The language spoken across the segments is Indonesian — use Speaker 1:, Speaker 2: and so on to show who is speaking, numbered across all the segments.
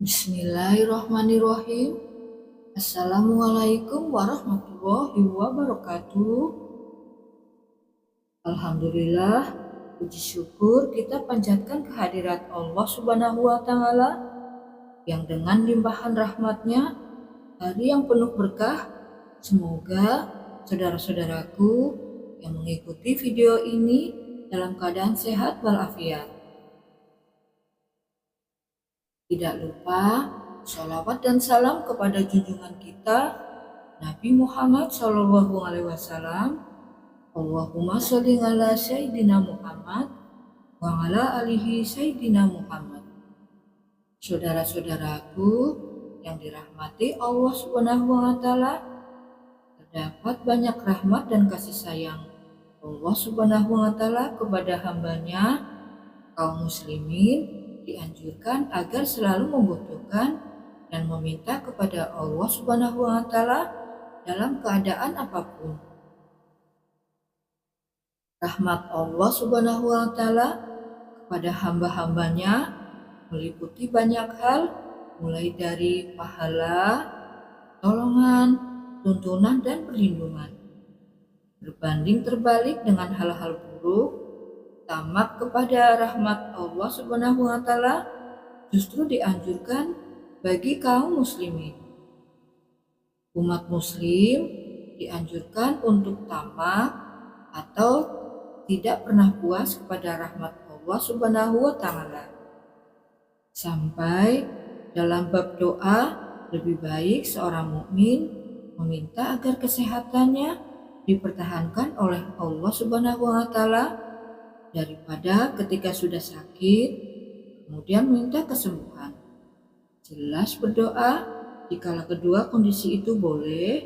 Speaker 1: Bismillahirrahmanirrahim. Assalamualaikum warahmatullahi wabarakatuh. Alhamdulillah, puji syukur kita panjatkan kehadirat Allah Subhanahu wa Ta'ala yang dengan limpahan rahmatnya hari yang penuh berkah. Semoga saudara-saudaraku yang mengikuti video ini dalam keadaan sehat walafiat. Tidak lupa sholawat dan salam kepada junjungan kita Nabi Muhammad SAW. Allahumma sholli ala Sayyidina Muhammad wa ala alihi Sayyidina Muhammad. Saudara-saudaraku yang dirahmati Allah Subhanahu wa Ta'ala, terdapat banyak rahmat dan kasih sayang Allah Subhanahu wa Ta'ala kepada hambanya. Kaum muslimin dianjurkan agar selalu membutuhkan dan meminta kepada Allah Subhanahu wa Ta'ala dalam keadaan apapun. Rahmat Allah Subhanahu wa Ta'ala kepada hamba-hambanya meliputi banyak hal, mulai dari pahala, tolongan, tuntunan, dan perlindungan. Berbanding terbalik dengan hal-hal buruk, tamak kepada rahmat Allah Subhanahu wa Ta'ala justru dianjurkan bagi kaum muslimin. Umat muslim dianjurkan untuk tamak atau tidak pernah puas kepada rahmat Allah Subhanahu wa Ta'ala. Sampai dalam bab doa, lebih baik seorang mukmin meminta agar kesehatannya dipertahankan oleh Allah Subhanahu wa Ta'ala daripada ketika sudah sakit kemudian minta kesembuhan. Jelas berdoa jikalau kedua kondisi itu boleh,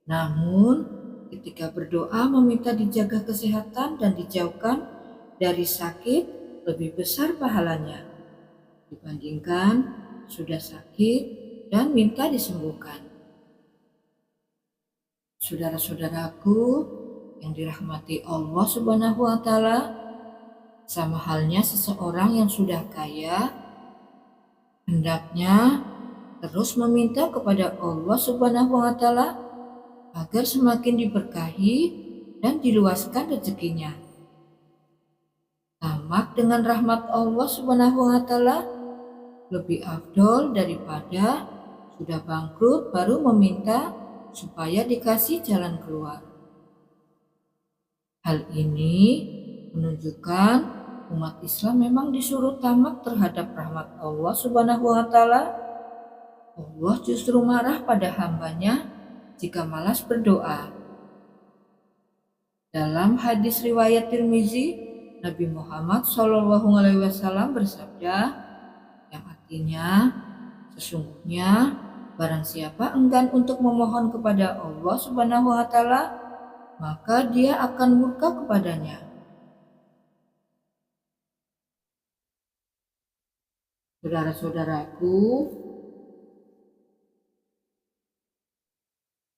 Speaker 1: namun ketika berdoa meminta dijaga kesehatan dan dijauhkan dari sakit lebih besar pahalanya dibandingkan sudah sakit dan minta disembuhkan. Saudara-saudaraku yang dirahmati Allah Subhanahu wa Ta'ala, sama halnya seseorang yang sudah kaya, hendaknya terus meminta kepada Allah Subhanahu wa Ta'ala agar semakin diberkahi dan diluaskan rezekinya. Tamak dengan rahmat Allah Subhanahu wa Ta'ala lebih afdol daripada sudah bangkrut baru meminta supaya dikasih jalan keluar. Hal ini menunjukkan umat Islam memang disuruh tamak terhadap rahmat Allah Subhanahu wa Ta'ala. Allah justru marah pada hambanya jika malas berdoa. Dalam hadis riwayat Tirmizi, Nabi Muhammad SAW bersabda, yang artinya, sesungguhnya barang siapa enggan untuk memohon kepada Allah Subhanahu wa Ta'ala, maka dia akan murka kepadanya. Saudara-saudaraku,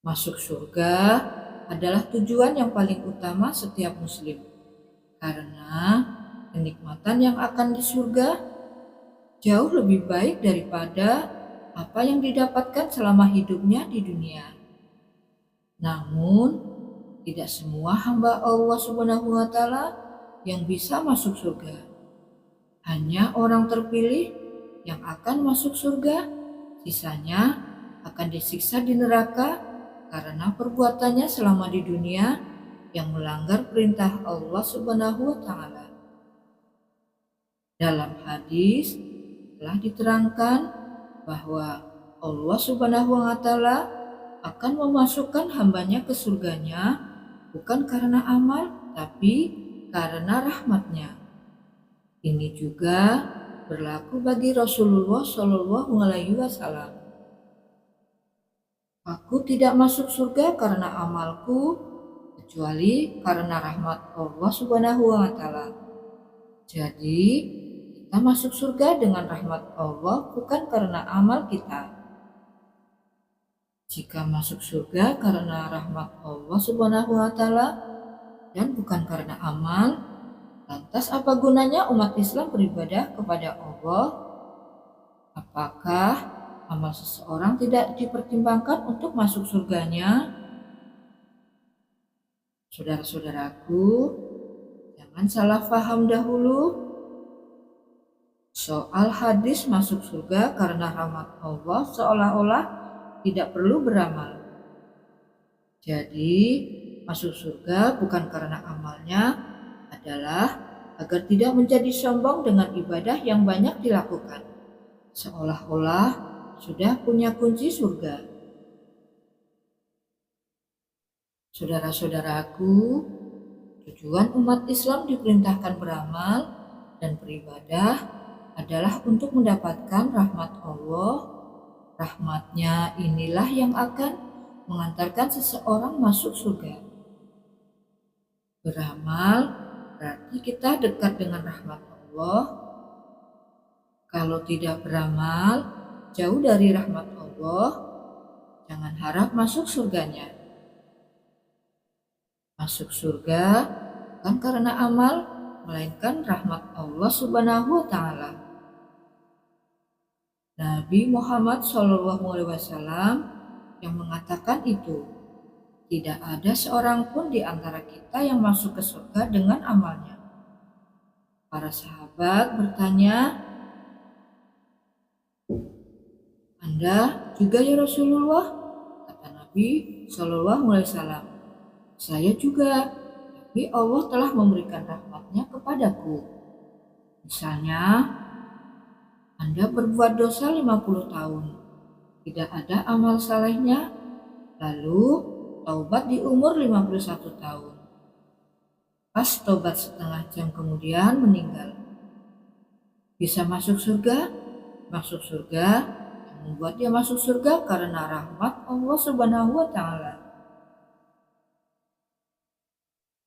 Speaker 1: masuk surga adalah tujuan yang paling utama setiap muslim, karena kenikmatan yang akan di surga jauh lebih baik daripada apa yang didapatkan selama hidupnya di dunia. Namun, tidak semua hamba Allah Subhanahu wa Ta'ala yang bisa masuk surga. Hanya orang terpilih yang akan masuk surga, sisanya akan disiksa di neraka karena perbuatannya selama di dunia yang melanggar perintah Allah Subhanahu wa Ta'ala. Dalam hadis telah diterangkan bahwa Allah Subhanahu wa Ta'ala akan memasukkan hambanya ke surganya bukan karena amal, tapi karena rahmatnya. Ini juga berlaku bagi Rasulullah SAW. Aku tidak masuk surga karena amalku, kecuali karena rahmat Allah Subhanahu wa Ta'ala. Jadi, kita masuk surga dengan rahmat Allah bukan karena amal kita. Jika masuk surga karena rahmat Allah Subhanahu wa Ta'ala dan bukan karena amal, lantas apa gunanya umat Islam beribadah kepada Allah? Apakah amal seseorang tidak dipertimbangkan untuk masuk surganya? Saudara-saudaraku, jangan salah paham dahulu. Soal hadis masuk surga karena rahmat Allah seolah-olah tidak perlu beramal. Jadi, masuk surga bukan karena amalnya, adalah agar tidak menjadi sombong dengan ibadah yang banyak dilakukan, seolah-olah sudah punya kunci surga. Saudara-saudaraku, tujuan umat Islam diperintahkan beramal dan beribadah adalah untuk mendapatkan rahmat Allah. Rahmatnya inilah yang akan mengantarkan seseorang masuk surga. Beramal berarti kita dekat dengan rahmat Allah. Kalau tidak beramal, jauh dari rahmat Allah, jangan harap masuk surganya. Masuk surga bukan karena amal, melainkan rahmat Allah Subhanahu wa Ta'ala. Nabi Muhammad SAW yang mengatakan itu, tidak ada seorang pun di antara kita yang masuk ke surga dengan amalnya. Para sahabat bertanya, Anda juga ya Rasulullah? Kata Nabi SAW, saya juga, tapi Allah telah memberikan rahmatnya kepadaku. Misalnya, Anda berbuat dosa 50 tahun, tidak ada amal salehnya, lalu taubat di umur 51 tahun. Pas taubat setengah jam kemudian meninggal. Bisa masuk surga? Masuk surga, yang membuat dia masuk surga karena rahmat Allah Subhanahu wa Ta'ala.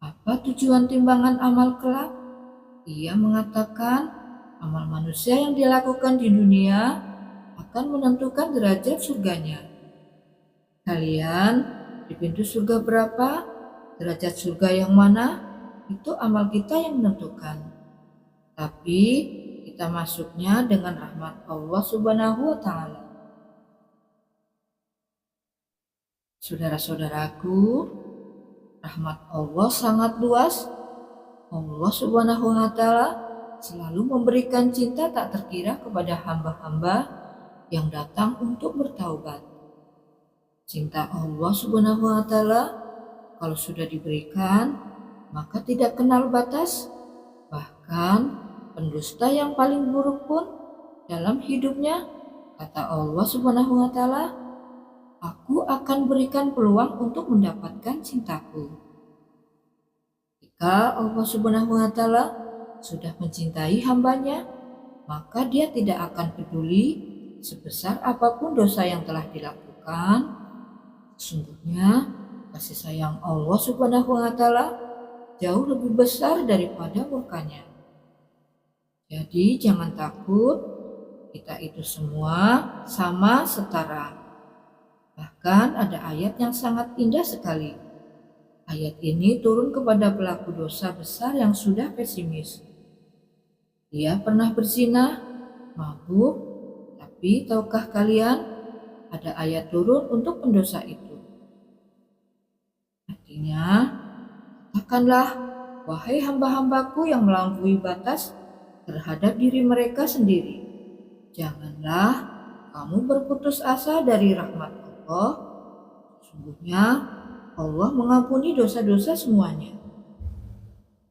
Speaker 1: Apa tujuan timbangan amal kelak? Ia mengatakan, amal manusia yang dilakukan di dunia akan menentukan derajat surganya. Kalian di pintu surga berapa? Derajat surga yang mana? Itu amal kita yang menentukan. Tapi kita masuknya dengan rahmat Allah Subhanahu wa Ta'ala. Saudara-saudaraku, rahmat Allah sangat luas. Allah Subhanahu wa Ta'ala selalu memberikan cinta tak terkira kepada hamba-hamba yang datang untuk bertaubat. Cinta Allah Subhanahu wa Ta'ala kalau sudah diberikan, maka tidak kenal batas. Bahkan pendusta yang paling buruk pun dalam hidupnya, kata Allah Subhanahu wa Ta'ala, aku akan berikan peluang untuk mendapatkan cintaku. Jika Allah Subhanahu wa Ta'ala sudah mencintai hambanya, maka dia tidak akan peduli sebesar apapun dosa yang telah dilakukan. Sesungguhnya kasih sayang Allah Subhanahu wa Ta'ala jauh lebih besar daripada murkanya. Jadi jangan takut, kita itu semua sama setara. Bahkan ada ayat yang sangat indah sekali. Ayat ini turun kepada pelaku dosa besar yang sudah pesimis. Dia pernah berzina, mabuk, tapi tahukah kalian ada ayat turun untuk pendosa itu? Artinya, katakanlah, wahai hamba-hambaku yang melampaui batas terhadap diri mereka sendiri. Janganlah kamu berputus asa dari rahmat Allah. Sesungguhnya Allah mengampuni dosa-dosa semuanya.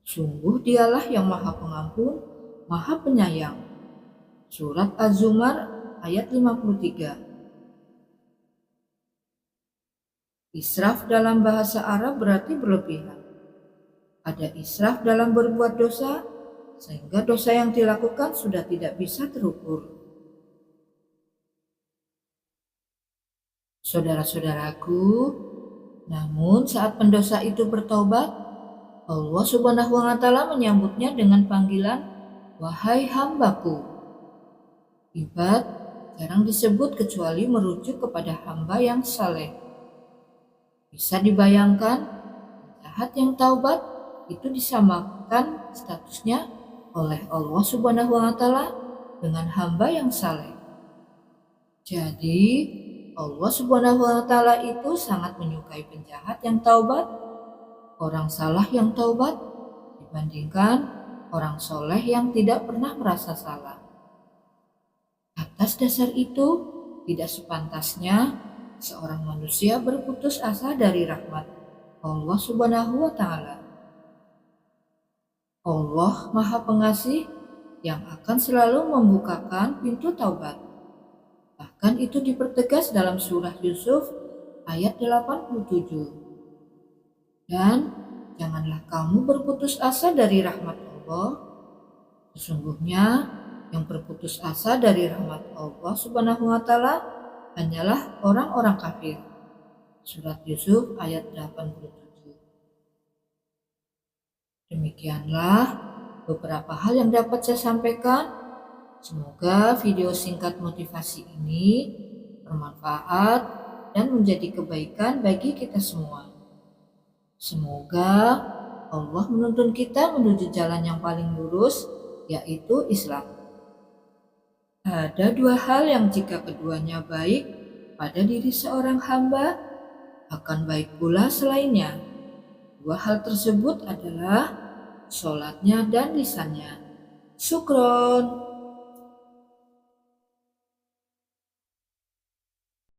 Speaker 1: Sungguh dialah yang maha pengampun, maha penyayang. Surat Az-Zumar ayat 53. Israf dalam bahasa Arab berarti berlebihan. Ada israf dalam berbuat dosa, sehingga dosa yang dilakukan sudah tidak bisa terukur. Saudara-saudaraku, namun saat pendosa itu bertaubat, Allah Subhanahu wa Ta'ala menyambutnya dengan panggilan, wahai hambaku. Ibad jarang disebut kecuali merujuk kepada hamba yang saleh. Bisa dibayangkan, jahat yang taubat itu disamakan statusnya oleh Allah Subhanahu wa Ta'ala dengan hamba yang saleh. Jadi, Allah Subhanahu wa Ta'ala itu sangat menyukai penjahat yang taubat, orang salah yang taubat, dibandingkan orang soleh yang tidak pernah merasa salah. Atas dasar itu, tidak sepantasnya seorang manusia berputus asa dari rahmat Allah Subhanahu wa Ta'ala. Allah Maha Pengasih yang akan selalu membukakan pintu taubat. Bahkan itu dipertegas dalam surah Yusuf ayat 87. Dan janganlah kamu berputus asa dari rahmat Allah. Sesungguhnya yang berputus asa dari rahmat Allah Subhanahu wa Ta'ala hanyalah orang-orang kafir. Surat Yusuf ayat 87. Demikianlah beberapa hal yang dapat saya sampaikan. Semoga video singkat motivasi ini bermanfaat dan menjadi kebaikan bagi kita semua. Semoga Allah menuntun kita menuju jalan yang paling lurus, yaitu Islam. Ada dua hal yang jika keduanya baik pada diri seorang hamba, akan baik pula selainnya. Dua hal tersebut adalah sholatnya dan lisannya. Syukron.